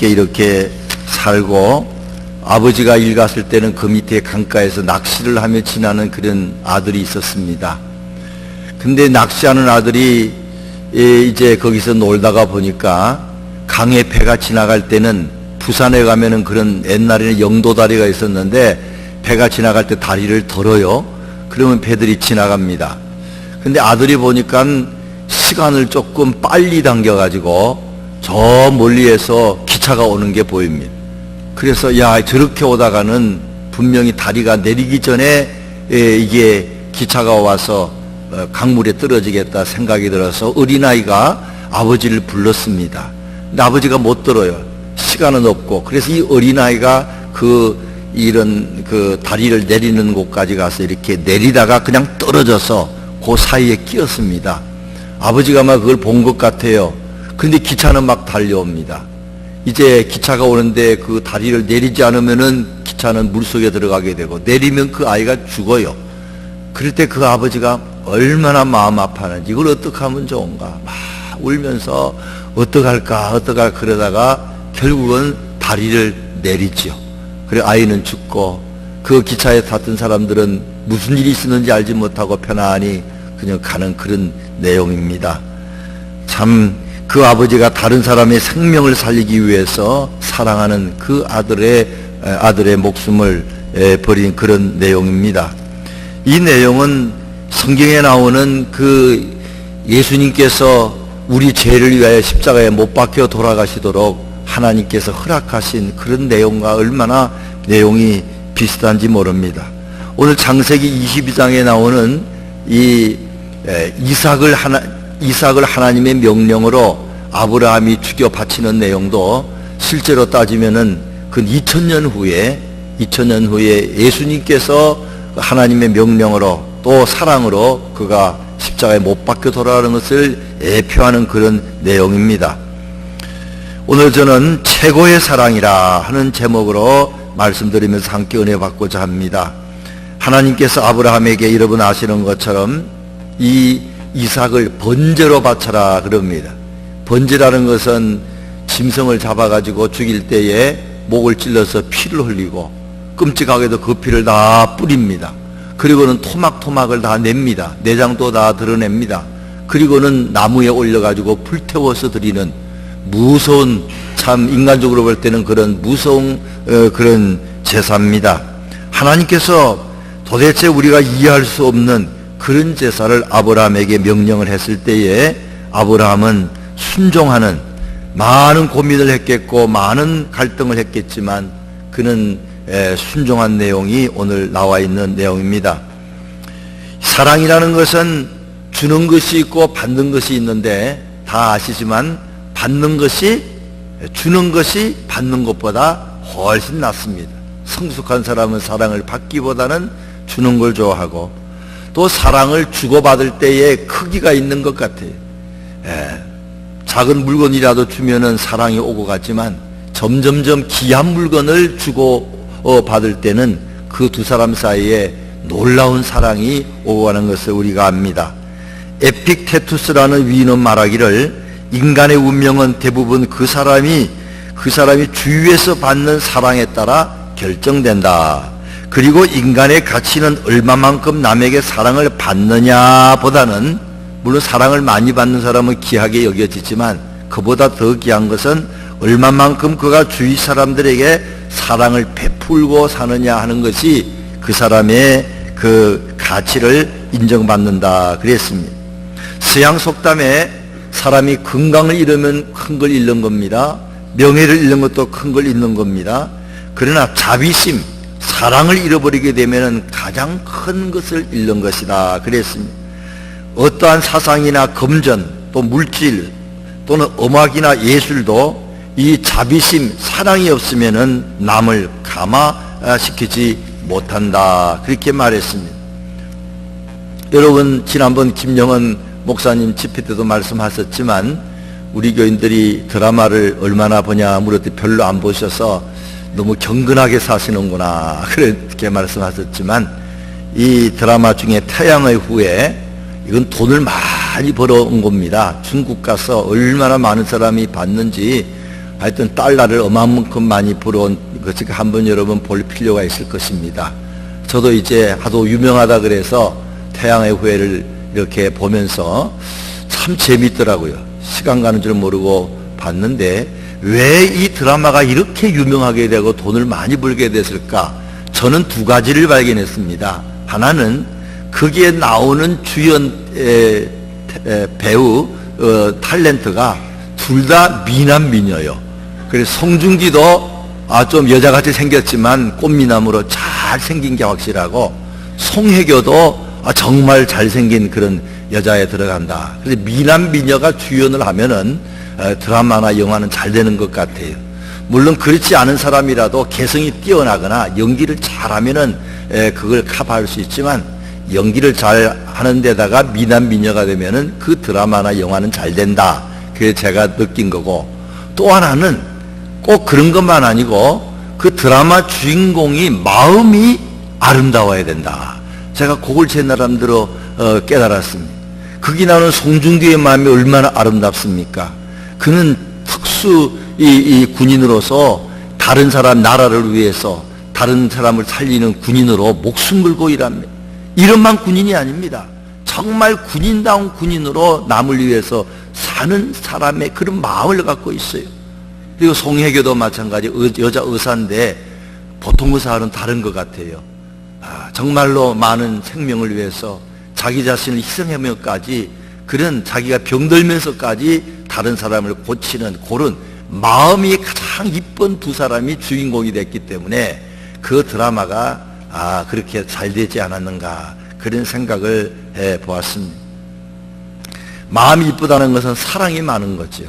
함께 이렇게 살고, 아버지가 일 갔을 때는 그 밑에 강가에서 낚시를 하며 지나는 그런 아들이 있었습니다. 근데 낚시하는 아들이 이제 거기서 놀다가 보니까 강에 배가 지나갈 때는, 부산에 가면은 그런 옛날에는 영도다리가 있었는데 배가 지나갈 때 다리를 덜어요. 그러면 배들이 지나갑니다. 근데 아들이 보니까 시간을 조금 빨리 당겨가지고 저 멀리에서 기차가 오는 게 보입니다. 그래서 야, 저렇게 오다가는 분명히 다리가 내리기 전에 이게 기차가 와서 강물에 떨어지겠다 생각이 들어서 어린아이가 아버지를 불렀습니다. 근데 아버지가 못 들어요. 시간은 없고. 그래서 이 어린아이가 이런 다리를 내리는 곳까지 가서 이렇게 내리다가 그냥 떨어져서 그 사이에 끼었습니다. 아버지가 막 그걸 본 것 같아요. 근데 기차는 막 달려옵니다. 이제 기차가 오는데 그 다리를 내리지 않으면은 기차는 물속에 들어가게 되고, 내리면 그 아이가 죽어요. 그럴 때 그 아버지가 얼마나 마음 아파하는지, 이걸 어떻게 하면 좋은가 막 울면서 어떡할까 그러다가 결국은 다리를 내리지요. 그래 아이는 죽고, 그 기차에 탔던 사람들은 무슨 일이 있었는지 알지 못하고 편안히 그냥 가는 그런 내용입니다. 참, 그 아버지가 다른 사람의 생명을 살리기 위해서 사랑하는 그 아들의 목숨을 버린 그런 내용입니다. 이 내용은 성경에 나오는 그 예수님께서 우리 죄를 위하여 십자가에 못 박혀 돌아가시도록 하나님께서 허락하신 그런 내용과 얼마나 내용이 비슷한지 모릅니다. 오늘 창세기 22장에 나오는 이 이삭을 하나님의 명령으로 아브라함이 죽여 바치는 내용도 실제로 따지면은 그 2000년 후에 예수님께서 하나님의 명령으로 또 사랑으로 그가 십자가에 못 박혀 돌아가는 것을 예표하는 그런 내용입니다. 오늘 저는 최고의 사랑이라 하는 제목으로 말씀드리면서 함께 은혜 받고자 합니다. 하나님께서 아브라함에게 여러분 아시는 것처럼 이 이삭을 번제로 바쳐라 그럽니다. 번제라는 것은 짐승을 잡아가지고 죽일 때에 목을 찔러서 피를 흘리고 끔찍하게도 그 피를 다 뿌립니다. 그리고는 토막토막을 다 냅니다. 내장도 다 드러냅니다. 그리고는 나무에 올려가지고 불태워서 드리는 무서운, 참 인간적으로 볼 때는 그런 무서운 그런 제사입니다. 하나님께서 도대체 우리가 이해할 수 없는 그런 제사를 아브라함에게 명령을 했을 때에 아브라함은 순종하는, 많은 고민을 했겠고 많은 갈등을 했겠지만 그는 순종한 내용이 오늘 나와 있는 내용입니다. 사랑이라는 것은 주는 것이 있고 받는 것이 있는데 다 아시지만 주는 것이 받는 것보다 훨씬 낫습니다. 성숙한 사람은 사랑을 받기보다는 주는 걸 좋아하고, 또 사랑을 주고받을 때에 크기가 있는 것 같아요. 작은 물건이라도 주면은 사랑이 오고 갔지만 점점점 귀한 물건을 주고 받을 때는 그 두 사람 사이에 놀라운 사랑이 오고 가는 것을 우리가 압니다. 에픽테투스라는 위인은 말하기를 인간의 운명은 대부분 그 사람이 주위에서 받는 사랑에 따라 결정된다. 그리고 인간의 가치는 얼마만큼 남에게 사랑을 받느냐 보다는, 물론 사랑을 많이 받는 사람은 귀하게 여겨지지만 그보다 더 귀한 것은 얼마만큼 그가 주위 사람들에게 사랑을 베풀고 사느냐 하는 것이 그 사람의 그 가치를 인정받는다 그랬습니다. 서양 속담에 사람이 건강을 잃으면 큰 걸 잃는 겁니다. 명예를 잃는 것도 큰 걸 잃는 겁니다. 그러나 자비심, 사랑을 잃어버리게 되면 가장 큰 것을 잃는 것이다 그랬습니다. 어떠한 사상이나 금전, 또 물질, 또는 음악이나 예술도 이 자비심, 사랑이 없으면은 남을 감화시키지 못한다 그렇게 말했습니다. 여러분, 지난번 김영은 목사님 집회 때도 말씀하셨지만 우리 교인들이 드라마를 얼마나 보냐 물었더니 별로 안 보셔서 너무 경건하게 사시는구나 그렇게 말씀하셨지만, 이 드라마 중에 태양의 후예, 이건 돈을 많이 벌어온 겁니다. 중국 가서 얼마나 많은 사람이 봤는지 하여튼 달러를 어마만큼 많이 벌어온 것을 한번 여러분 볼 필요가 있을 것입니다. 저도 이제 하도 유명하다 그래서 태양의 후예를 이렇게 보면서 참 재밌더라고요. 시간 가는 줄 모르고 봤는데 왜 이 드라마가 이렇게 유명하게 되고 돈을 많이 벌게 됐을까? 저는 두 가지를 발견했습니다. 하나는 거기에 나오는 주연 배우 탤런트가 둘 다 미남 미녀요. 그래서 송중기도 좀 여자같이 생겼지만 꽃미남으로 잘생긴 게 확실하고, 송혜교도 정말 잘생긴 그런 여자에 들어간다. 그래서 미남 미녀가 주연을 하면은 드라마나 영화는 잘 되는 것 같아요. 물론 그렇지 않은 사람이라도 개성이 뛰어나거나 연기를 잘하면은 그걸 커버할 수 있지만, 연기를 잘 하는 데다가 미남 미녀가 되면은 그 드라마나 영화는 잘 된다. 그게 제가 느낀 거고, 또 하나는 꼭 그런 것만 아니고 그 드라마 주인공이 마음이 아름다워야 된다. 제가 그걸 제 나름대로 깨달았습니다. 거기 나오는 송중기의 마음이 얼마나 아름답습니까? 그는 특수 이 군인으로서 다른 사람 나라를 위해서 다른 사람을 살리는 군인으로 목숨 걸고 일합니다. 이런만 군인이 아닙니다. 정말 군인다운 군인으로 남을 위해서 사는 사람의 그런 마음을 갖고 있어요. 그리고 송혜교도 마찬가지, 여자 의사인데 보통 의사와는 다른 것 같아요. 정말로 많은 생명을 위해서 자기 자신을 희생하면까지, 그런 자기가 병들면서까지 다른 사람을 고치는 그런 마음이 가장 이쁜 두 사람이 주인공이 됐기 때문에 그 드라마가 그렇게 잘 되지 않았는가, 그런 생각을 해보았습니다. 마음이 이쁘다는 것은 사랑이 많은 거죠.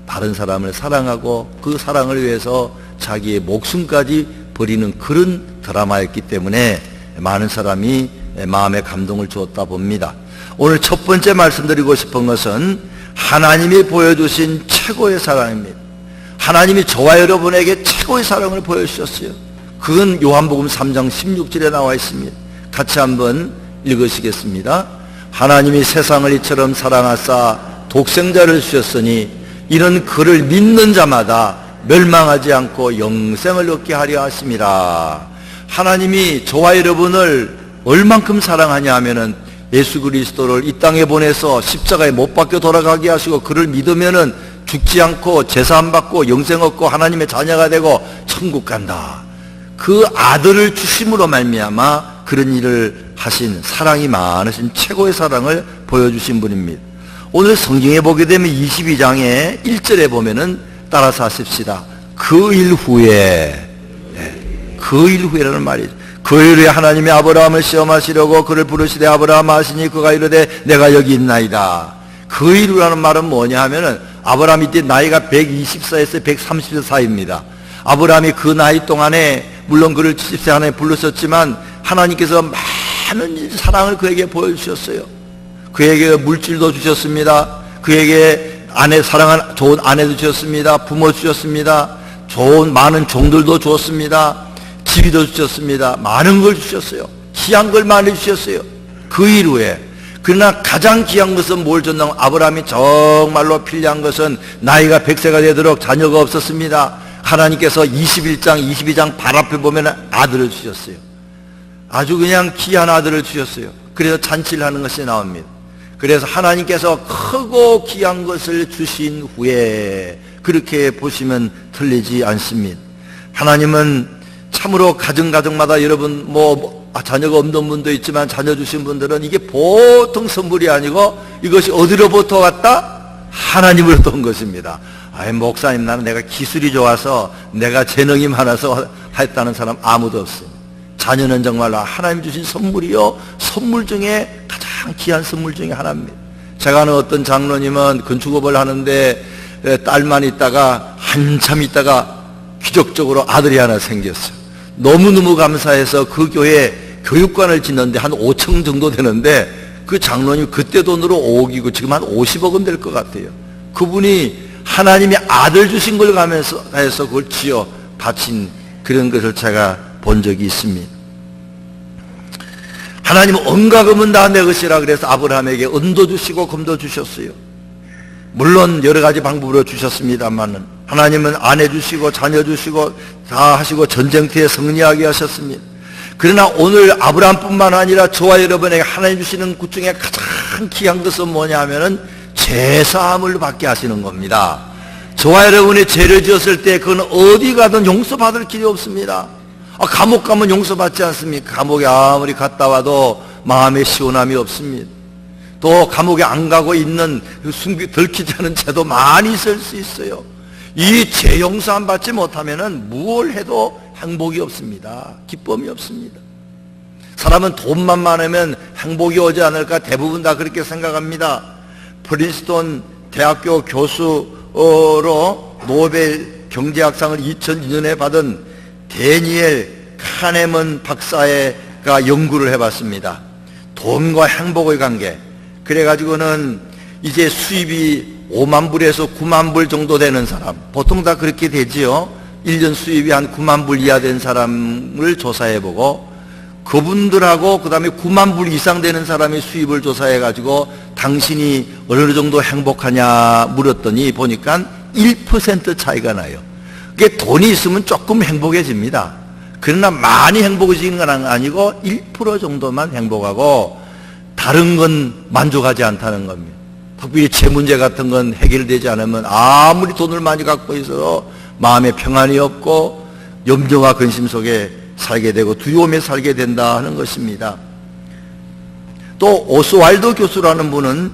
다른 사람을 사랑하고 그 사랑을 위해서 자기의 목숨까지 버리는 그런 드라마였기 때문에 많은 사람이 마음에 감동을 주었다 봅니다. 오늘 첫 번째 말씀드리고 싶은 것은 하나님이 보여주신 최고의 사랑입니다. 하나님이 저와 여러분에게 최고의 사랑을 보여주셨어요. 그건 요한복음 3장 16절에 나와 있습니다. 같이 한번 읽으시겠습니다. 하나님이 세상을 이처럼 사랑하사 독생자를 주셨으니 이는 그를 믿는 자마다 멸망하지 않고 영생을 얻게 하려 하심이라. 하나님이 저와 여러분을 얼만큼 사랑하냐 하면은 예수 그리스도를 이 땅에 보내서 십자가에 못 박혀 돌아가게 하시고 그를 믿으면은 죽지 않고 제사함 받고 영생 얻고 하나님의 자녀가 되고 천국 간다. 그 아들을 주심으로 말미암아 그런 일을 하신, 사랑이 많으신 최고의 사랑을 보여주신 분입니다. 오늘 성경에 보게 되면 22장에 1절에 보면은 따라서 하십시다. 그 일 후에, 그 일 후에라는 말이죠. 그 일 후에 하나님이 아브라함을 시험하시려고 그를 부르시되 아브라함 하시니 그가 이르되 내가 여기 있나이다. 그 일 후라는 말은 뭐냐 하면은 아브라함이 이때 나이가 120세에서 130세 사이입니다. 아브라함이 그 나이 동안에 물론 그를 70세 안에 부르셨지만 하나님께서 많은 사랑을 그에게 보여주셨어요. 그에게 물질도 주셨습니다. 그에게 사랑하는 좋은 아내도 주셨습니다. 부모 주셨습니다. 좋은 많은 종들도 주었습니다. 집이도 주셨습니다. 많은 걸 주셨어요. 귀한 걸 많이 주셨어요. 그 이후에. 그러나 가장 귀한 것은 뭘 줬나? 아브라함이 정말로 필요한 것은 나이가 100세가 되도록 자녀가 없었습니다. 하나님께서 21장, 22장 발 앞에 보면 아들을 주셨어요. 아주 그냥 귀한 아들을 주셨어요. 그래서 잔치를 하는 것이 나옵니다. 그래서 하나님께서 크고 귀한 것을 주신 후에 그렇게 보시면 틀리지 않습니다. 하나님은 참으로 가정마다 여러분 자녀가 없는 분도 있지만 자녀 주신 분들은 이게 보통 선물이 아니고 이것이 어디로부터 왔다? 하나님으로부터 온 것입니다. 목사님 나는 내가 기술이 좋아서 내가 재능이 많아서 했다는 사람 아무도 없어요. 자녀는 정말로 하나님 주신 선물이요, 선물 중에 가장 귀한 선물 중에 하나입니다. 제가 아는 어떤 장로님은 건축업을 하는데 딸만 있다가 한참 있다가 기적적으로 아들이 하나 생겼어요. 너무너무 감사해서 그 교회에 교육관을 짓는데 한 5층 정도 되는데 그 장로님 그때 돈으로 5억이고 지금 한 50억은 될 것 같아요. 그분이 하나님이 아들 주신 걸 가면서 해서 그걸 지어 바친 그런 것을 제가 본 적이 있습니다. 하나님은 은과 금은 다 내 것이라 그래서 아브라함에게 은도 주시고 금도 주셨어요. 물론 여러 가지 방법으로 주셨습니다만 하나님은 아내 주시고 자녀 주시고 다 하시고 전쟁터에 승리하게 하셨습니다. 그러나 오늘 아브라함뿐만 아니라 저와 여러분에게 하나님 주시는 것 중에 가장 귀한 것은 뭐냐 하면은 죄사함을 받게 하시는 겁니다. 저와 여러분이 죄를 지었을 때 그건 어디 가든 용서받을 길이 없습니다. 감옥 가면 용서받지 않습니까? 감옥에 아무리 갔다 와도 마음에 시원함이 없습니다. 또 감옥에 안 가고 있는 들키지 않은 죄도 많이 있을 수 있어요. 이 죄 용서함 받지 못하면은 무엇을 해도 행복이 없습니다. 기쁨이 없습니다. 사람은 돈만 많으면 행복이 오지 않을까 대부분 다 그렇게 생각합니다. 프린스턴 대학교 교수로 노벨 경제학상을 2002년에 받은 데니엘 카네먼 박사가 연구를 해봤습니다. 돈과 행복의 관계. 그래가지고는 이제 수입이 5만 불에서 9만 불 정도 되는 사람, 보통 다 그렇게 되지요. 1년 수입이 한 9만 불 이하 된 사람을 조사해보고 그분들하고 그 다음에 9만 불 이상 되는 사람의 수입을 조사해가지고 당신이 어느 정도 행복하냐 물었더니 보니까 1% 차이가 나요. 그게 돈이 있으면 조금 행복해집니다. 그러나 많이 행복해지는 건 아니고 1% 정도만 행복하고 다른 건 만족하지 않다는 겁니다. 특별히 제 문제 같은 건 해결되지 않으면 아무리 돈을 많이 갖고 있어도 마음에 평안이 없고 염려와 근심 속에 살게 되고 두려움에 살게 된다 하는 것입니다. 또 오스왈드 교수라는 분은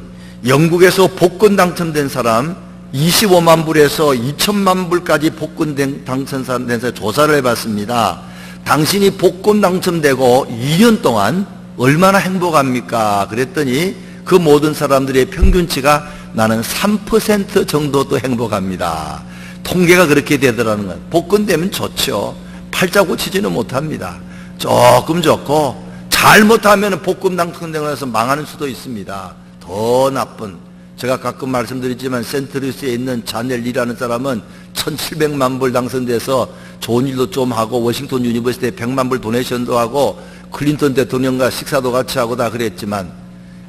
영국에서 복권 당첨된 사람 25만 불에서 2천만 불까지 복권 당첨된 사람 조사를 해봤습니다. 당신이 복권 당첨되고 2년 동안 얼마나 행복합니까? 그랬더니 그 모든 사람들의 평균치가 나는 3% 정도도 행복합니다. 통계가 그렇게 되더라는 거예요. 복권 되면 좋죠. 팔자 고치지는 못합니다. 조금 좋고 잘못하면 복권 당첨되고 나서 망하는 수도 있습니다. 더 나쁜, 제가 가끔 말씀드리지만 센트루이스에 있는 자넬리라는 사람은 1700만 불 당선돼서 좋은 일도 좀 하고 워싱턴 유니버시티에 100만 불 도네이션도 하고 클린턴 대통령과 식사도 같이 하고 다 그랬지만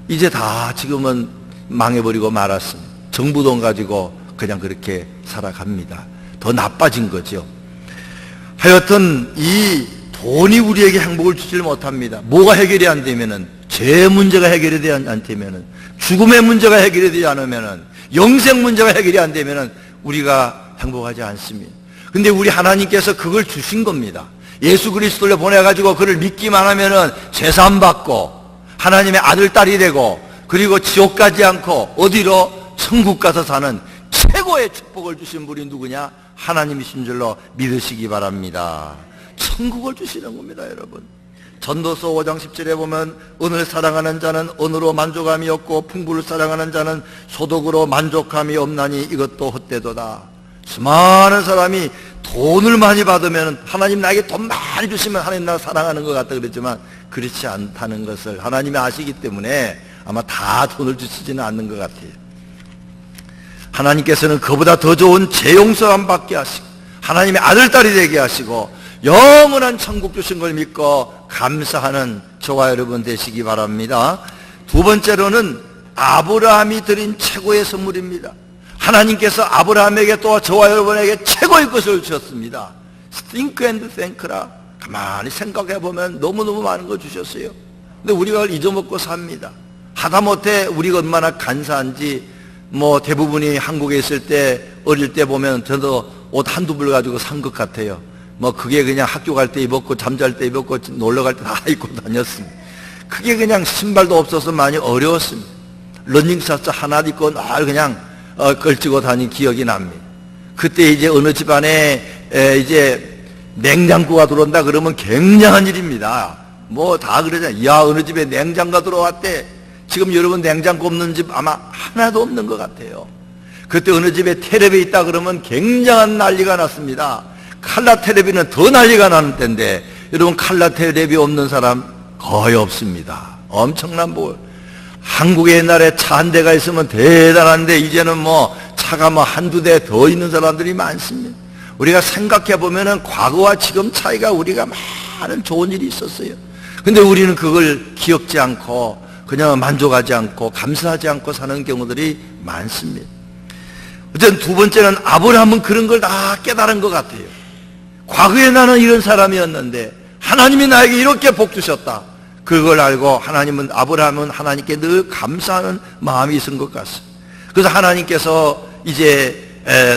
이제 다 지금은 망해버리고 말았습니다. 정부 돈 가지고 그냥 그렇게 살아갑니다. 더 나빠진 거죠. 하여튼 이 돈이 우리에게 행복을 주질 못합니다. 뭐가 해결이 안 되면은, 죄 문제가 해결이 되지 않다면은, 죽음의 문제가 해결이 되지 않으면은, 영생 문제가 해결이 안 되면은 우리가 행복하지 않습니다. 근데 우리 하나님께서 그걸 주신 겁니다. 예수 그리스도를 보내가지고 그를 믿기만 하면은 죄사함 받고 하나님의 아들, 딸이 되고 그리고 지옥 가지 않고 어디로? 천국 가서 사는 최고의 축복을 주신 분이 누구냐? 하나님이신 줄로 믿으시기 바랍니다. 천국을 주시는 겁니다, 여러분. 전도서 5장 10절에 보면 은을 사랑하는 자는 은으로 만족함이 없고 풍부를 사랑하는 자는 소득으로 만족함이 없나니 이것도 헛되도다. 수많은 사람이 돈을 많이 받으면 하나님 나에게 돈 많이 주시면 하나님 나를 사랑하는 것 같다 그랬지만 그렇지 않다는 것을 하나님이 아시기 때문에 아마 다 돈을 주시지는 않는 것 같아요. 하나님께서는 그보다 더 좋은 재용서함 받게 하시고 하나님의 아들, 딸이 되게 하시고 영원한 천국 주신 걸 믿고 감사하는 저와 여러분 되시기 바랍니다. 두 번째로는 아브라함이 드린 최고의 선물입니다. 하나님께서 아브라함에게 또 저와 여러분에게 최고의 것을 주셨습니다. Think and thank라. 가만히 생각해 보면 너무너무 많은 거 주셨어요. 근데 우리가 그걸 잊어먹고 삽니다. 하다못해 우리가 얼마나 간사한지 대부분이 한국에 있을 때 어릴 때 보면 저도 옷 한두 벌 가지고 산 것 같아요. 그게 그냥 학교 갈 때 입었고 잠잘 때 입었고 놀러 갈 때 다 입고 다녔습니다. 그게 그냥 신발도 없어서 많이 어려웠습니다. 러닝셔츠 하나 입고 날 그냥 걸치고 다닌 기억이 납니다. 그때 이제 어느 집안에 이제 냉장고가 들어온다 그러면 굉장한 일입니다. 다 그러잖아요. 야, 어느 집에 냉장고가 들어왔대. 지금 여러분 냉장고 없는 집 아마 하나도 없는 것 같아요. 그때 어느 집에 텔레비 있다 그러면 굉장한 난리가 났습니다. 칼라 텔레비는 더 난리가 나는 때인데 여러분 칼라 텔레비 없는 사람 거의 없습니다. 엄청난 복. 한국에 옛날에 차 한 대가 있으면 대단한데 이제는 차가 한두 대 더 있는 사람들이 많습니다. 우리가 생각해 보면은 과거와 지금 차이가 우리가 많은 좋은 일이 있었어요. 근데 우리는 그걸 기억지 않고 그냥 만족하지 않고 감사하지 않고 사는 경우들이 많습니다. 어쨌든 두 번째는 아브라함은 그런 걸 다 깨달은 것 같아요. 과거에 나는 이런 사람이었는데 하나님이 나에게 이렇게 복 주셨다. 그걸 알고 아브라함은 하나님께 늘 감사하는 마음이 있은 것 같습니다. 그래서 하나님께서 이제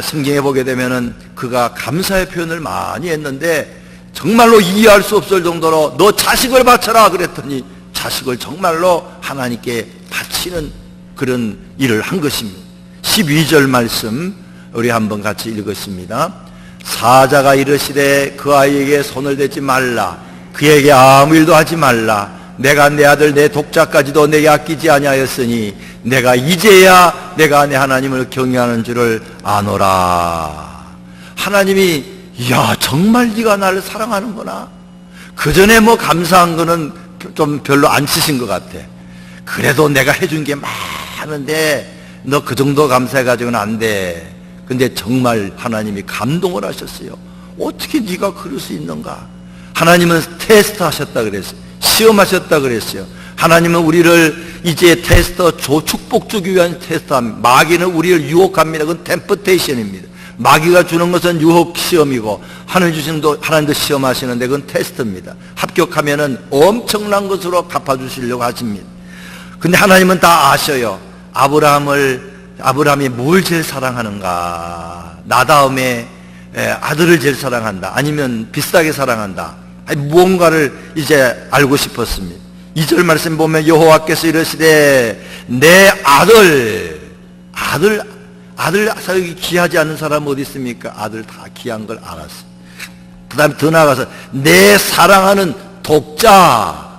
성경에 보게 되면은 그가 감사의 표현을 많이 했는데 정말로 이해할 수 없을 정도로 너 자식을 바쳐라 그랬더니 자식을 정말로 하나님께 바치는 그런 일을 한 것입니다. 12절 말씀 우리 한번 같이 읽었습니다. 사자가 이르시되 그 아이에게 손을 대지 말라. 그에게 아무 일도 하지 말라. 내가 내 아들 내 독자까지도 내게 아끼지 아니하였으니 내가 이제야 내가 내 하나님을 경외하는 줄을 아노라. 하나님이 야 정말 네가 나를 사랑하는구나. 그 전에 뭐 감사한 거는 좀 별로 안 치신 것 같아. 그래도 내가 해준 게 많은데 너 그 정도 감사해가지고는 안 돼. 근데 정말 하나님이 감동을 하셨어요. 어떻게 네가 그럴 수 있는가. 하나님은 테스트 하셨다 그랬어요. 시험하셨다 그랬어요. 하나님은 우리를 이제 축복 주기 위한 테스트합니다. 마귀는 우리를 유혹합니다. 그건 템프테이션입니다. 마귀가 주는 것은 유혹 시험이고 하나님도 시험하시는데 그건 테스트입니다. 합격하면은 엄청난 것으로 갚아주시려고 하십니다. 근데 하나님은 다 아셔요. 아브라함이 뭘 제일 사랑하는가. 나 다음에 아들을 제일 사랑한다. 아니면 비슷하게 사랑한다. 무언가를 이제 알고 싶었습니다. 2절 말씀 보면 여호와께서 이르시되 내 아들 사역이 귀하지 않은 사람 어디 있습니까? 아들 다 귀한 걸 알았어. 그 다음에 더 나아가서 내 사랑하는 독자,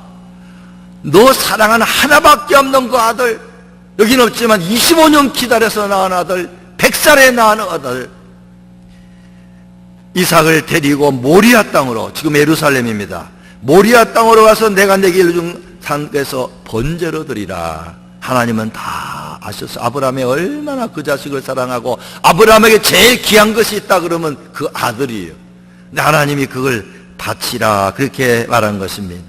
너 사랑하는 하나밖에 없는 그 아들, 여기는 없지만 25년 기다려서 낳은 아들, 100살에 낳은 아들 이삭을 데리고 모리아 땅으로, 지금 예루살렘입니다. 모리아 땅으로 가서 내가 내게 일준 산에서 번제로 드리라. 하나님은 다 아셨어요. 아브라함이 얼마나 그 자식을 사랑하고 아브라함에게 제일 귀한 것이 있다 그러면 그 아들이에요. 근데 하나님이 그걸 바치라 그렇게 말한 것입니다.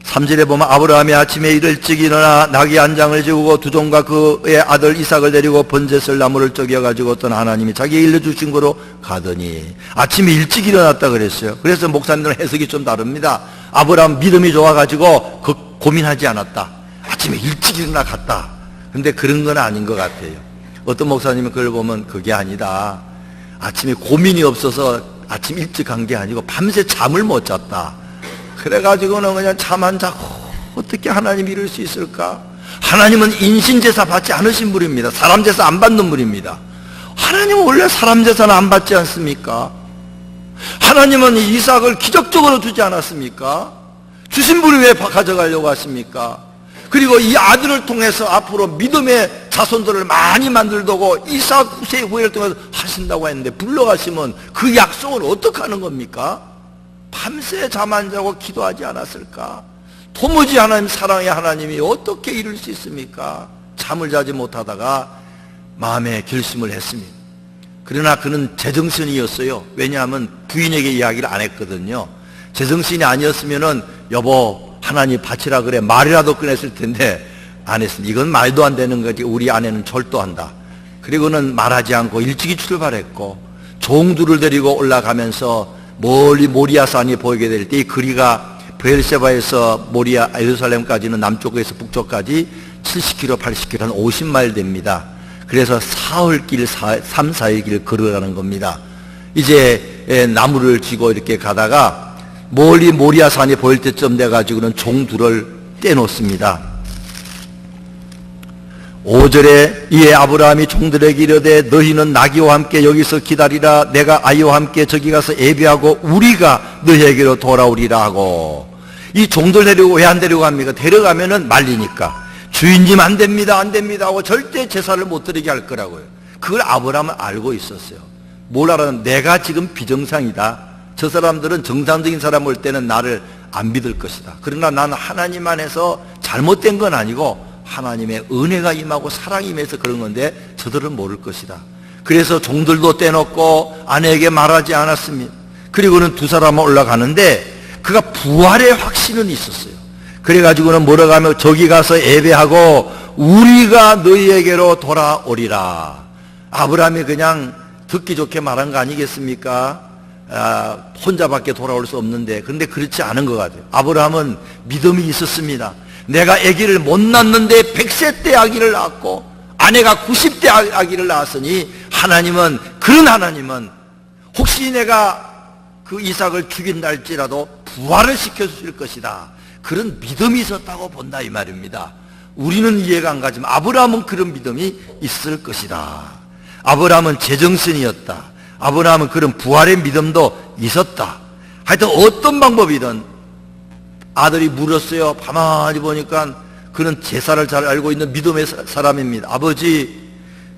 3절에 보면 아브라함이 아침에 일찍 일어나 나귀 한 장을 지우고 두 종과 그의 아들 이삭을 데리고 번제쓸 나무를 쪼개가지고 어떤 하나님이 자기 일러주신 거로 가더니, 아침에 일찍 일어났다 그랬어요. 그래서 목사님들은 해석이 좀 다릅니다. 아브라함 믿음이 좋아가지고 고민하지 않았다. 아침에 일찍 일어나 갔다. 근데 그런 건 아닌 것 같아요. 어떤 목사님은 그걸 보면 그게 아니다. 아침에 고민이 없어서 아침 일찍 간 게 아니고 밤새 잠을 못 잤다. 그래가지고는 그냥 잠 안 자고 어떻게 하나님이 이럴 수 있을까? 하나님은 인신제사 받지 않으신 분입니다. 사람 제사 안 받는 분입니다. 하나님은 원래 사람 제사는 안 받지 않습니까? 하나님은 이삭을 기적적으로 주지 않았습니까? 주신 분이 왜 가져가려고 하십니까? 그리고 이 아들을 통해서 앞으로 믿음의 자손들을 많이 만들고 이삭 후세의 통해서 하신다고 했는데 불러가시면 그 약속을 어떻게 하는 겁니까? 밤새 잠 안 자고 기도하지 않았을까? 도무지 하나님 사랑의 하나님이 어떻게 이룰 수 있습니까? 잠을 자지 못하다가 마음에 결심을 했습니다. 그러나 그는 제정신이었어요. 왜냐하면 부인에게 이야기를 안 했거든요. 제정신이 아니었으면은 여보 하나님 바치라 그래 말이라도 꺼냈을 텐데 안 했습니다. 이건 말도 안 되는 거지. 우리 아내는 절도한다. 그리고는 말하지 않고 일찍이 출발했고 종들을 데리고 올라가면서 멀리 모리아 산이 보이게 될 때 이 거리가 브엘세바에서 예루살렘까지는 남쪽에서 북쪽까지 70km, 80km, 한 50마일 됩니다. 그래서 사흘길, 3, 4일 길 걸어가는 겁니다. 이제 나무를 쥐고 이렇게 가다가 멀리 모리아 산이 보일 때쯤 돼가지고는 종들을 떼놓습니다. 5절에 이에 아브라함이 종들에게 이르되 너희는 나귀와 함께 여기서 기다리라. 내가 아이와 함께 저기 가서 예배하고 우리가 너희에게로 돌아오리라 하고. 이 종들 데리고 왜 안 데리고 갑니까? 데려가면은 말리니까. 주인님 안 됩니다 안 됩니다 하고 절대 제사를 못 드리게 할 거라고요. 그걸 아브라함은 알고 있었어요. 뭘 알아는 내가 지금 비정상이다. 저 사람들은 정상적인 사람 올 때는 나를 안 믿을 것이다. 그러나 나는 하나님 안에서 잘못된 건 아니고 하나님의 은혜가 임하고 사랑이 임해서 그런 건데 저들은 모를 것이다. 그래서 종들도 떼놓고 아내에게 말하지 않았습니다. 그리고는 두 사람은 올라가는데 그가 부활의 확신은 있었어요. 그래가지고는 뭐라고 하면 저기 가서 예배하고 우리가 너희에게로 돌아오리라. 아브라함이 그냥 듣기 좋게 말한 거 아니겠습니까? 혼자밖에 돌아올 수 없는데. 그런데 그렇지 않은 것 같아요. 아브라함은 믿음이 있었습니다. 내가 아기를 못 낳는데 100세 때 아기를 낳았고 아내가 90대 아기를 낳았으니 그런 하나님은 혹시 내가 그 이삭을 죽인다 할지라도 부활을 시켜주실 것이다. 그런 믿음이 있었다고 본다 이 말입니다. 우리는 이해가 안 가지만 아브라함은 그런 믿음이 있을 것이다. 아브라함은 제정신이었다. 아브라함은 그런 부활의 믿음도 있었다. 하여튼 어떤 방법이든 아들이 물었어요. 가만히 보니까 그는 제사를 잘 알고 있는 믿음의 사람입니다. 아버지,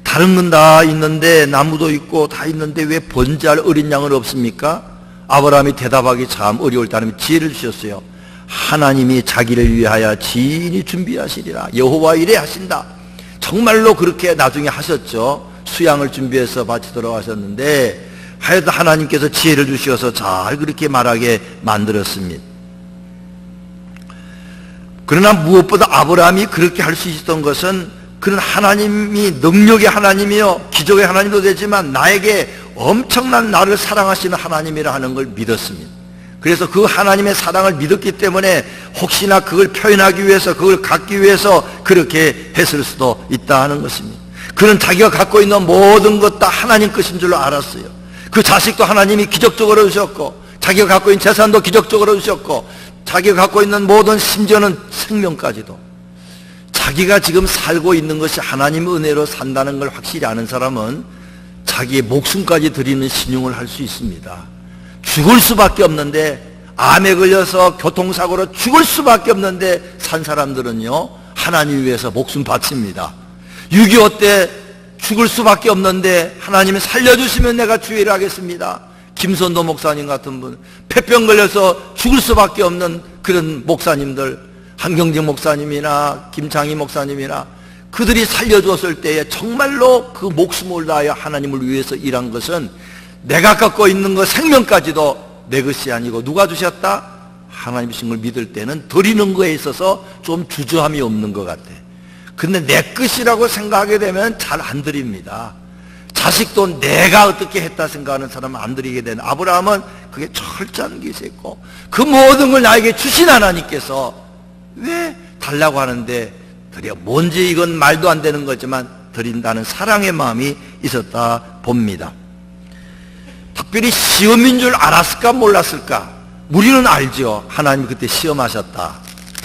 다른 건 다 있는데 나무도 있고 다 있는데 왜 번제할 어린 양은 없습니까? 아브라함이 대답하기 참 어려울 때 하나님이 지혜를 주셨어요. 하나님이 자기를 위하여 진히 준비하시리라. 여호와 이래 하신다. 정말로 그렇게 나중에 하셨죠. 수양을 준비해서 바치도록 하셨는데 하여튼 하나님께서 지혜를 주셔서 잘 그렇게 말하게 만들었습니다. 그러나 무엇보다 아브라함이 그렇게 할 수 있었던 것은 그런 하나님이 능력의 하나님이요 기적의 하나님도 되지만 나에게 엄청난 나를 사랑하시는 하나님이라 하는 걸 믿었습니다. 그래서 그 하나님의 사랑을 믿었기 때문에 혹시나 그걸 표현하기 위해서 그걸 갖기 위해서 그렇게 했을 수도 있다 하는 것입니다. 그는 자기가 갖고 있는 모든 것 다 하나님 것인 줄로 알았어요. 그 자식도 하나님이 기적적으로 주셨고 자기가 갖고 있는 재산도 기적적으로 주셨고 자기가 갖고 있는 모든 심지어는 생명까지도 자기가 지금 살고 있는 것이 하나님의 은혜로 산다는 걸 확실히 아는 사람은 자기의 목숨까지 드리는 신용을 할 수 있습니다. 죽을 수밖에 없는데 암에 걸려서 교통사고로 죽을 수밖에 없는데 산 사람들은요 하나님 위해서 목숨 바칩니다. 6.25 때 죽을 수밖에 없는데 하나님이 살려주시면 내가 주의를 하겠습니다. 김선도 목사님 같은 분, 폐병 걸려서 죽을 수밖에 없는 그런 목사님들, 한경직 목사님이나 김창희 목사님이나 그들이 살려주었을 때에 정말로 그 목숨을 다하여 하나님을 위해서 일한 것은 내가 갖고 있는 것 생명까지도 내 것이 아니고 누가 주셨다? 하나님이신 걸 믿을 때는 드리는 거에 있어서 좀 주저함이 없는 것 같아. 근데 내 것이라고 생각하게 되면 잘 안 드립니다. 자식도 내가 어떻게 했다 생각하는 사람은 안 드리게 되는. 아브라함은 그게 철저한 게 있었고 그 모든 걸 나에게 주신 하나님께서 왜 달라고 하는데 드려. 뭔지 이건 말도 안 되는 거지만 드린다는 사랑의 마음이 있었다 봅니다. 특별히 시험인 줄 알았을까 몰랐을까? 우리는 알죠. 하나님 그때 시험하셨다.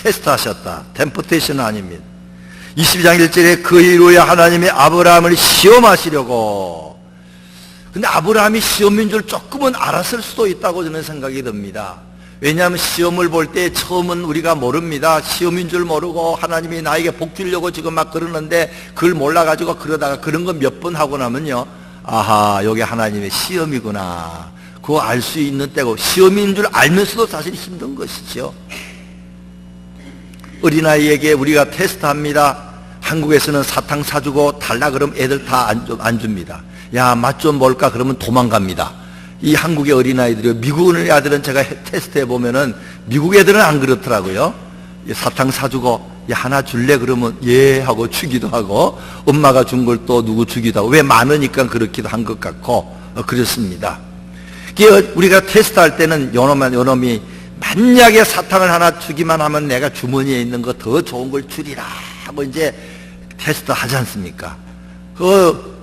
테스트하셨다. 템포테이션은 아닙니다. 22장 1절에 그 이후에 하나님이 아브라함을 시험하시려고. 근데 아브라함이 시험인 줄 조금은 알았을 수도 있다고 저는 생각이 듭니다. 왜냐하면 시험을 볼 때 처음은 우리가 모릅니다. 시험인 줄 모르고 하나님이 나에게 복 주려고 지금 막 그러는데 그걸 몰라가지고 그러다가 그런 거 몇 번 하고 나면요, 아하, 여기 하나님의 시험이구나. 그거 알 수 있는 때고, 시험인 줄 알면서도 사실 힘든 것이죠. 어린아이에게 우리가 테스트합니다. 한국에서는 사탕 사주고 달라 그러면 애들 다 안 줍니다. 야, 맛 좀 볼까 그러면 도망갑니다. 이 한국의 어린아이들이요. 미국 아들은 제가 테스트해 보면은 미국 애들은 안 그렇더라고요. 사탕 사주고 야, 하나 줄래 그러면 예 하고 주기도 하고 엄마가 준 걸 또 누구 주기도 하고 왜 많으니까 그렇기도 한 것 같고 그렇습니다. 우리가 테스트할 때는 요놈이 만약에 사탕을 하나 주기만 하면 내가 주머니에 있는 거 더 좋은 걸 주리라 하고 이제 테스트 하지 않습니까? 그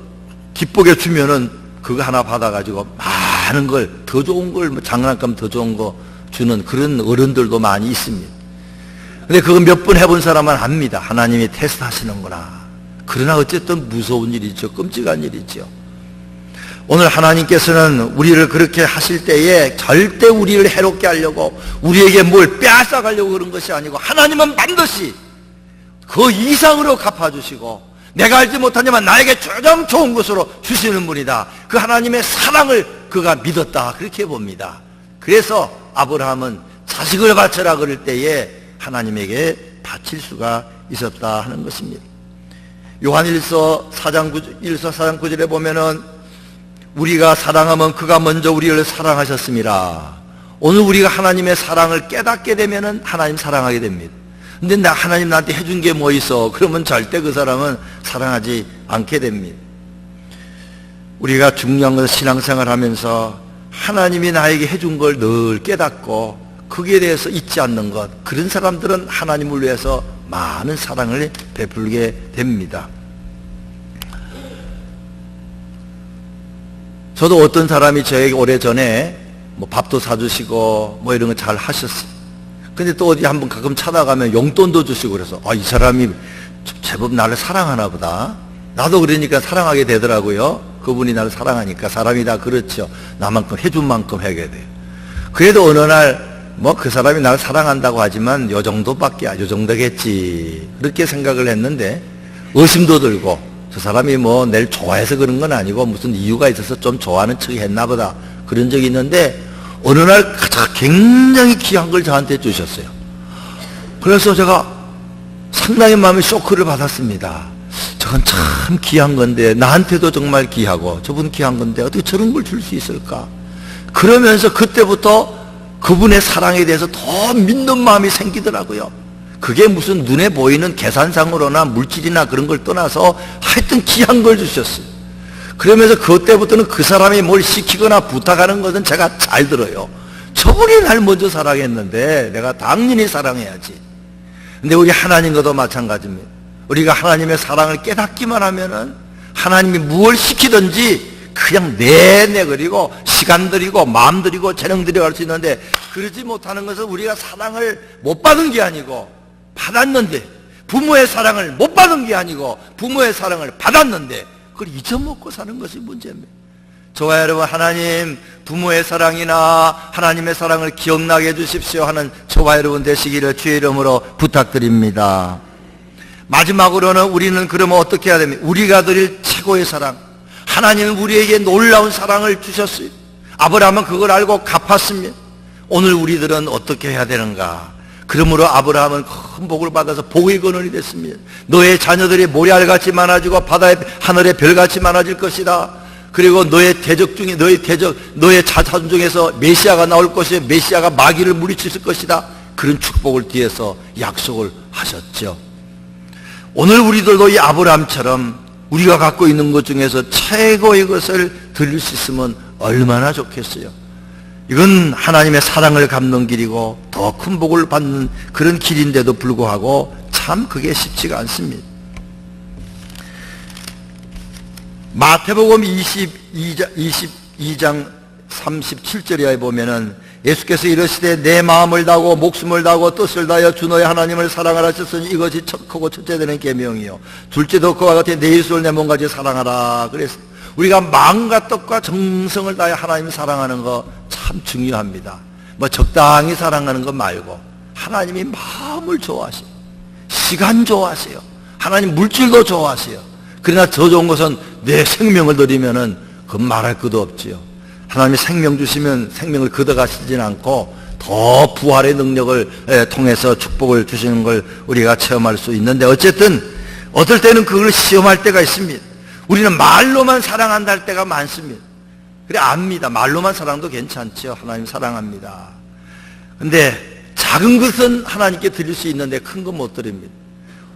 기쁘게 주면은 그거 하나 받아가지고 많은 걸 더 좋은 걸 장난감 더 좋은 거 주는 그런 어른들도 많이 있습니다. 근데 그거 몇 번 해본 사람은 압니다. 하나님이 테스트 하시는구나. 그러나 어쨌든 무서운 일이죠. 끔찍한 일이죠. 오늘 하나님께서는 우리를 그렇게 하실 때에 절대 우리를 해롭게 하려고 우리에게 뭘 빼앗아가려고 그런 것이 아니고 하나님은 반드시 그 이상으로 갚아주시고 내가 알지 못하지만 나에게 가장 좋은 것으로 주시는 분이다. 그 하나님의 사랑을 그가 믿었다. 그렇게 봅니다. 그래서 아브라함은 자식을 바쳐라 그럴 때에 하나님에게 바칠 수가 있었다 하는 것입니다. 요한일서 4장 9절에 보면은 우리가 사랑하면 그가 먼저 우리를 사랑하셨습니다. 오늘 우리가 하나님의 사랑을 깨닫게 되면은 하나님 사랑하게 됩니다. 근데 하나님 나한테 해준 게 뭐 있어? 그러면 절대 그 사람은 사랑하지 않게 됩니다. 우리가 중요한 것은 신앙생활 하면서 하나님이 나에게 해준 걸 늘 깨닫고 거기에 대해서 잊지 않는 것, 그런 사람들은 하나님을 위해서 많은 사랑을 베풀게 됩니다. 저도 어떤 사람이 저에게 오래전에 밥도 사주시고 이런 거 잘 하셨어요. 근데 또 어디 한번 가끔 찾아가면 용돈도 주시고 그래서 이 사람이 제법 나를 사랑하나 보다. 나도 그러니까 사랑하게 되더라고요. 그분이 나를 사랑하니까. 사람이 다 그렇죠. 나만큼 해준 만큼 해야 돼요. 그래도 어느 날 그 사람이 나를 사랑한다고 하지만 요 정도겠지 그렇게 생각을 했는데 의심도 들고 저 사람이 날 좋아해서 그런 건 아니고 무슨 이유가 있어서 좀 좋아하는 척이 했나 보다 그런 적이 있는데 어느 날 굉장히 귀한 걸 저한테 주셨어요. 그래서 제가 상당히 마음에 쇼크를 받았습니다. 저건 참 귀한 건데 나한테도 정말 귀하고 저분 귀한 건데 어떻게 저런 걸 줄 수 있을까? 그러면서 그때부터 그분의 사랑에 대해서 더 믿는 마음이 생기더라고요. 그게 무슨 눈에 보이는 계산상으로나 물질이나 그런 걸 떠나서 하여튼 귀한 걸 주셨어요. 그러면서 그때부터는 그 사람이 뭘 시키거나 부탁하는 것은 제가 잘 들어요. 저분이 날 먼저 사랑했는데 내가 당연히 사랑해야지. 근데 우리 하나님과도 마찬가지입니다. 우리가 하나님의 사랑을 깨닫기만 하면은 하나님이 무엇을 시키든지 그냥 내내 그리고 시간 들이고 마음 들이고 재능 들이고 할 수 있는데 그러지 못하는 것은 우리가 사랑을 못 받은 게 아니고 받았는데 부모의 사랑을 못 받은 게 아니고 부모의 사랑을 받았는데 그걸 잊어먹고 사는 것이 문제입니다. 저와 여러분 하나님 부모의 사랑이나 하나님의 사랑을 기억나게 해주십시오 하는 저와 여러분 되시기를 주의 이름으로 부탁드립니다. 마지막으로는 우리는 그러면 어떻게 해야 됩니까? 우리가 드릴 최고의 사랑, 하나님은 우리에게 놀라운 사랑을 주셨어요. 아브라함은 그걸 알고 갚았습니다. 오늘 우리들은 어떻게 해야 되는가? 그러므로 아브라함은 큰 복을 받아서 복의 근원이 됐습니다. 너의 자녀들이 모래알같이 많아지고 바다의 하늘의 별같이 많아질 것이다. 그리고 너의 대적 중에 너의 자손 중에서 메시아가 나올 것이요 메시아가 마귀를 물리칠 것이다. 그런 축복을 뒤에서 약속을 하셨죠. 오늘 우리들도 이 아브라함처럼 우리가 갖고 있는 것 중에서 최고의 것을 드릴 수 있으면 얼마나 좋겠어요. 이건 하나님의 사랑을 갚는 길이고 더 큰 복을 받는 그런 길인데도 불구하고 참 그게 쉽지가 않습니다. 마태복음 22장 37절에 보면은 예수께서 이르시되 내 마음을 다하고 목숨을 다하고 뜻을 다하여 주 너의 하나님을 사랑하라 하셨으니 이것이 크고 첫째 되는 계명이요 둘째도 그와 같이 내 이웃을 내 몸같이 사랑하라. 그래서 우리가 마음과 뜻과 정성을 다해 하나님을 사랑하는 거 참 중요합니다. 적당히 사랑하는 거 말고 하나님이 마음을 좋아하세요. 시간 좋아하세요. 하나님 물질도 좋아하세요. 그러나 더 좋은 것은 내 생명을 드리면은 그건 말할 것도 없지요. 하나님이 생명 주시면 생명을 걷어가시진 않고 더 부활의 능력을 통해서 축복을 주시는 걸 우리가 체험할 수 있는데 어쨌든 어떨 때는 그걸 시험할 때가 있습니다. 우리는 말로만 사랑한다 할 때가 많습니다. 그래 압니다. 말로만 사랑도 괜찮죠. 하나님 사랑합니다. 근데 작은 것은 하나님께 드릴 수 있는데 큰 건 못 드립니다.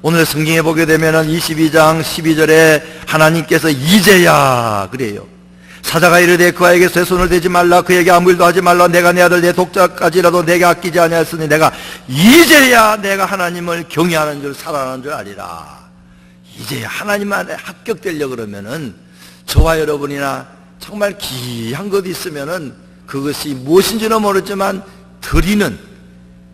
오늘 성경에 보게 되면은 22장 12절에 하나님께서 이제야 그래요. 사자가 이르되 그아에게 쇠 손을 대지 말라 그에게 아무 일도 하지 말라 내가 내 아들 내 독자까지라도 내게 아끼지 아니하였으니 내가 이제야 내가 하나님을 경외하는 줄 사랑하는 줄 아리라. 이제야 하나님 안에 합격되려고 그러면은 저와 여러분이나 정말 귀한 것이 있으면은 그것이 무엇인지는 모르지만 드리는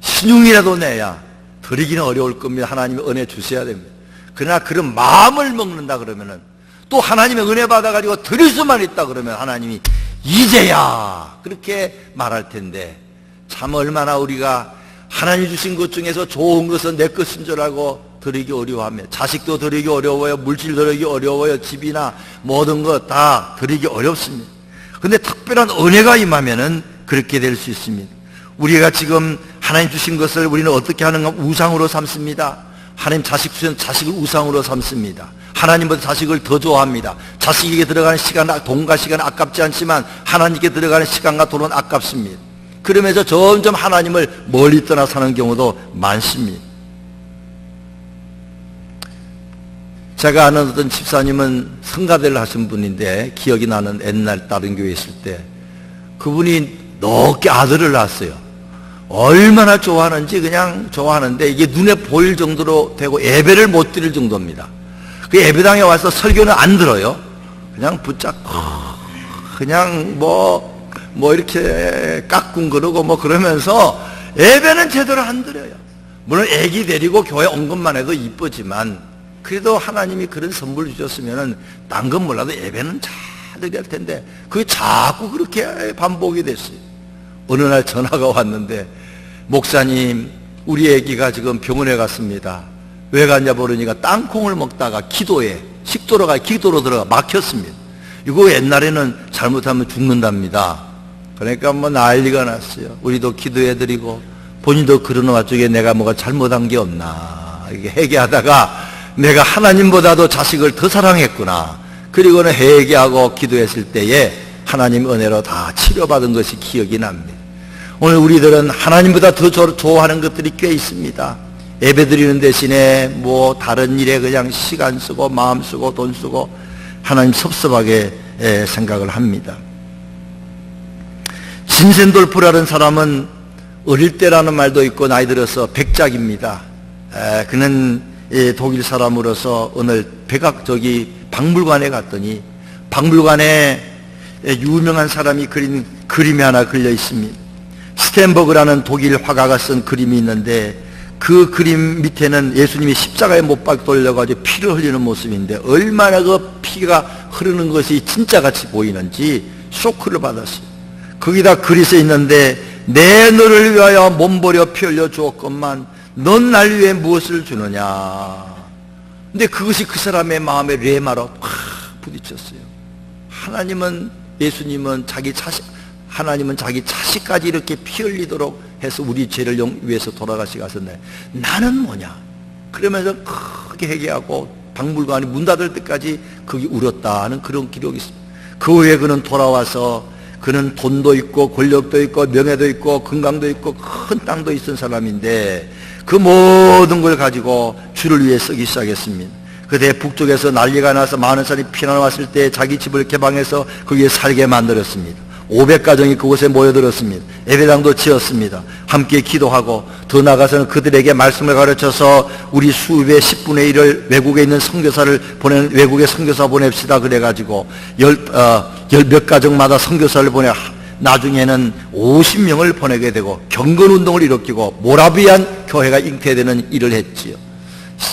신용이라도 내야 드리기는 어려울 겁니다. 하나님의 은혜 주셔야 됩니다. 그러나 그런 마음을 먹는다 그러면은 또 하나님의 은혜 받아가지고 드릴 수만 있다 그러면 하나님이 이제야 그렇게 말할 텐데 참 얼마나 우리가 하나님 주신 것 중에서 좋은 것은 내 것인 줄 알고 드리기 어려워하며 자식도 드리기 어려워요. 물질 드리기 어려워요. 집이나 모든 것 다 드리기 어렵습니다. 근데 특별한 은혜가 임하면은 그렇게 될 수 있습니다. 우리가 지금 하나님 주신 것을 우리는 어떻게 하는가? 우상으로 삼습니다. 하나님 자식 주신 자식을 우상으로 삼습니다. 하나님보다 자식을 더 좋아합니다. 자식에게 들어가는 시간, 돈과 시간은 아깝지 않지만 하나님께 들어가는 시간과 돈은 아깝습니다. 그러면서 점점 하나님을 멀리 떠나 사는 경우도 많습니다. 제가 아는 어떤 집사님은 성가대를 하신 분인데, 기억이 나는 옛날 다른 교회에 있을 때 그분이 넓게 아들을 낳았어요. 얼마나 좋아하는지 그냥 좋아하는데 이게 눈에 보일 정도로 되고 예배를 못 드릴 정도입니다. 그 예배당에 와서 설교는 안 들어요. 그냥 붙잡고 그냥 뭐 이렇게 깍꿍거리고 뭐 그러면서 예배는 제대로 안 드려요. 물론 애기 데리고 교회 온 것만 해도 이쁘지만 그래도 하나님이 그런 선물 주셨으면은 딴 건 몰라도 예배는 잘 드려야 할 텐데 그게 자꾸 그렇게 반복이 됐어요. 어느 날 전화가 왔는데, 목사님, 우리 애기가 지금 병원에 갔습니다. 왜 갔냐 모르니까 땅콩을 먹다가 식도로 들어가 막혔습니다. 이거 옛날에는 잘못하면 죽는답니다. 그러니까 뭐 난리가 났어요. 우리도 기도해드리고 본인도 그러는 와중에 내가 뭐가 잘못한 게 없나 이렇게 회개하다가 내가 하나님보다도 자식을 더 사랑했구나. 그리고는 회개하고 기도했을 때에 하나님 은혜로 다 치료받은 것이 기억이 납니다. 오늘 우리들은 하나님보다 더 좋아하는 것들이 꽤 있습니다. 예배드리는 대신에 뭐 다른 일에 그냥 시간 쓰고 마음 쓰고 돈 쓰고 하나님 섭섭하게 생각을 합니다. 진센돌프라는 사람은 어릴 때라는 말도 있고 나이 들어서 백작입니다. 그는 독일 사람으로서 오늘 박물관에 갔더니 박물관에 유명한 사람이 그린 그림이 하나 걸려 있습니다. 스텐버그라는 독일 화가가 쓴 그림이 있는데 그 그림 밑에는 예수님이 십자가에 못 박혀 돌려가지고 피를 흘리는 모습인데 얼마나 그 피가 흐르는 것이 진짜같이 보이는지 쇼크를 받았어요. 거기다 글이 써 있는데, 내 너를 위하여 몸버려 피 흘려 주었건만 넌 날 위해 무엇을 주느냐. 근데 그것이 그 사람의 마음에 레마로 확 부딪혔어요. 하나님은 자기 자식까지 이렇게 피 흘리도록 해서 우리 죄를 위해서 돌아가시고 하셨네. 나는 뭐냐? 그러면서 크게 회개하고 박물관이 문 닫을 때까지 거기 울었다 하는 그런 기록이 있습니다. 그 후에 그는 돌아와서 그는 돈도 있고 권력도 있고 명예도 있고 건강도 있고 큰 땅도 있던 사람인데 그 모든 걸 가지고 주를 위해 쓰기 시작했습니다. 그때 북쪽에서 난리가 나서 많은 사람이 피난 왔을 때 자기 집을 개방해서 거기에 살게 만들었습니다. 500가정이 그곳에 모여들었습니다. 예배당도 지었습니다. 함께 기도하고 더 나아가서는 그들에게 말씀을 가르쳐서 우리 수입의 10분의 1을 외국에 있는 외국에 선교사 보냅시다 그래가지고 몇 가정마다 선교사를 보내 나중에는 50명을 보내게 되고 경건운동을 일으키고 모라비안 교회가 잉태되는 일을 했지요.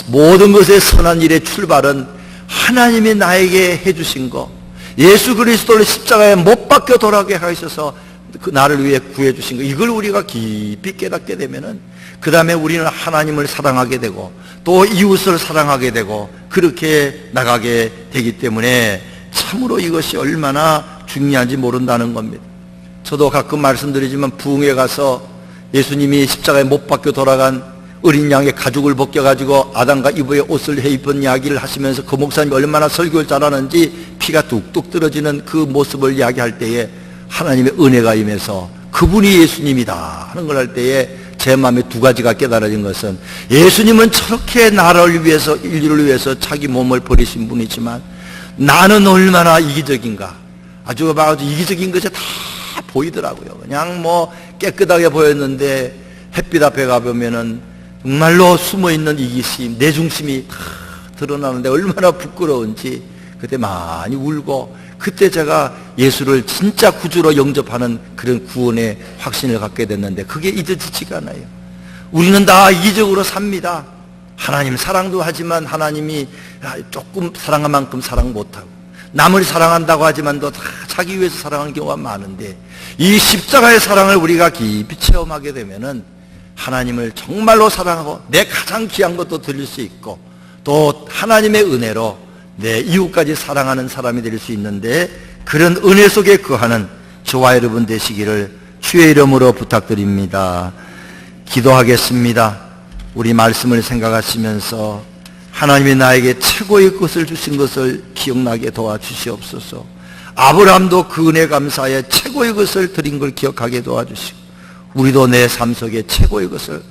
모든 것의 선한 일의 출발은 하나님이 나에게 해주신 것, 예수 그리스도를 십자가에 못 박혀 돌아가게 하셔서 그 나를 위해 구해주신 것, 이걸 우리가 깊이 깨닫게 되면은 그 다음에 우리는 하나님을 사랑하게 되고 또 이웃을 사랑하게 되고 그렇게 나가게 되기 때문에 참으로 이것이 얼마나 중요한지 모른다는 겁니다. 저도 가끔 말씀드리지만 부흥회 가서 예수님이 십자가에 못 박혀 돌아간 어린 양의 가죽을 벗겨가지고 아담과 이브의 옷을 해입은 이야기를 하시면서 그 목사님이 얼마나 설교를 잘하는지 피가 뚝뚝 떨어지는 그 모습을 이야기할 때에 하나님의 은혜가 임해서 그분이 예수님이다 하는 걸 할 때에 제 마음에 두 가지가 깨달아진 것은, 예수님은 저렇게 나를 위해서, 인류를 위해서 자기 몸을 버리신 분이지만 나는 얼마나 이기적인가. 아주 이기적인 것이 다 보이더라고요. 그냥 뭐 깨끗하게 보였는데 햇빛 앞에 가보면은 정말로 숨어있는 이기심, 내 중심이 다 드러나는데 얼마나 부끄러운지 그때 많이 울고, 그때 제가 예수를 진짜 구주로 영접하는 그런 구원의 확신을 갖게 됐는데 그게 잊어지지가 않아요. 우리는 다 이기적으로 삽니다. 하나님 사랑도 하지만 하나님이 조금 사랑한 만큼 사랑 못하고, 남을 사랑한다고 하지만도 다 자기 위해서 사랑하는 경우가 많은데, 이 십자가의 사랑을 우리가 깊이 체험하게 되면은 하나님을 정말로 사랑하고 내 가장 귀한 것도 드릴 수 있고 또 하나님의 은혜로 내 이웃까지 사랑하는 사람이 될 수 있는데, 그런 은혜 속에 거하는 저와 여러분 되시기를 주의 이름으로 부탁드립니다. 기도하겠습니다. 우리 말씀을 생각하시면서 하나님이 나에게 최고의 것을 주신 것을 기억나게 도와주시옵소서. 아브라함도 그 은혜 감사에 최고의 것을 드린 걸 기억하게 도와주시고, 우리도 내 삶 속에 최고의 것을